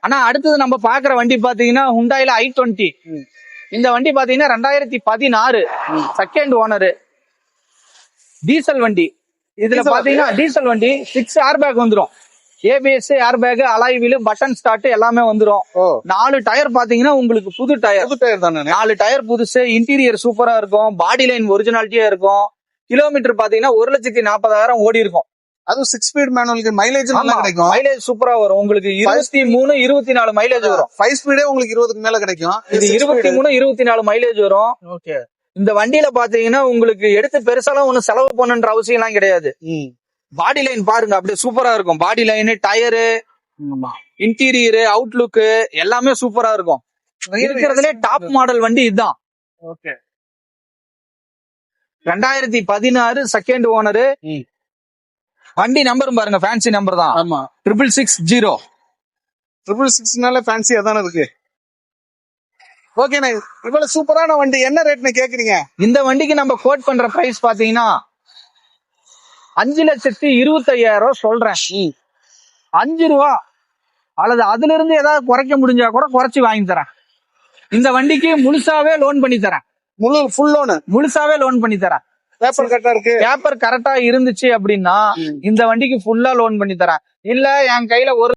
ஆனா அடுத்தது நம்ம பாக்குற வண்டி பாத்தீங்கன்னா ஹுண்டாயில i20. இந்த வண்டி பாத்தீங்கன்னா 2016 செகண்ட் ஓனரு டீசல் வண்டி. இதுல பாத்தீங்கன்னா டீசல் வண்டி 6 ஏர் பேக் வந்துரும். ABS, air bag, alloy wheel, button start எல்லாமே வந்துரும். 4 டயர் பாத்தீங்கன்னா உங்களுக்கு புது டயர் தானே. 4 டயர் புதுசு. இன்டீரியர் சூப்பரா இருக்கும். பாடி லைன் ஒரிஜினாலிட்டியா இருக்கும். கிலோமீட்டர் பாத்தீங்கன்னா 1,40,000 ஓடி இருக்கும். அதுவும் 6 ஸ்பீட் மேனுவலுக்கு மைலேஜ் நல்லா கிடைக்கும். மைலேஜ் சூப்பரா வரும். உங்களுக்கு 23, 24 மைலேஜ் வரும். 5 ஸ்பீடே உங்களுக்கு 20க்கு மேல கிடைக்கும். இது 23, 24 மைலேஜ் வரும். ஓகே. இந்த வண்டியில பாத்தீங்கன்னா உங்களுக்கு எடுத்து பெருசாலாம் ஒண்ணு செலவு பண்ணுன்ற அவசியம் எல்லாம் கிடையாது. பாடி லைன் பாருங்க, அப்படியே சூப்பரா இருக்கும். பாடி லைன், டயரு, இன்டீரியர், அவுட்லுக் எல்லாமே சூப்பரா இருக்கும். இருக்கிறதுலே டாப் மாடல் வண்டி இதுதான். ஓகே. 2016 second owner. வண்டி நம்பரும் பாருங்க, ஃபேன்சி நம்பர் தான். ஆமா, 660. 666னால ஃபேன்சியா தானே இருக்கு. ஓகேண்ணா, இவ்வளவு சூப்பரான வண்டி என்ன ரேட்னு கேக்குறீங்க? இந்த வண்டிக்கு நம்ம கோட் பண்ற பிரைஸ் பாத்தீங்கன்னா 5,25,000 சொல்றேன். 5 ரூபா அல்லது அதுல இருந்து ஏதாவது குறைக்க முடிஞ்சா கூட குறைச்சு வாங்கி தரேன். இந்த வண்டிக்கு முழுசாவே லோன் பண்ணி தரேன். ஃபுல் லோன் முழுசாவே லோன் பண்ணி தரேன். பேப்பர் கரெக்டா இருக்கு. பேப்பர் கரெக்டா இருந்துச்சு அப்படின்னா இந்த வண்டிக்கு ஃபுல்லா லோன் பண்ணி தரேன். இல்ல என் கையில ஒரு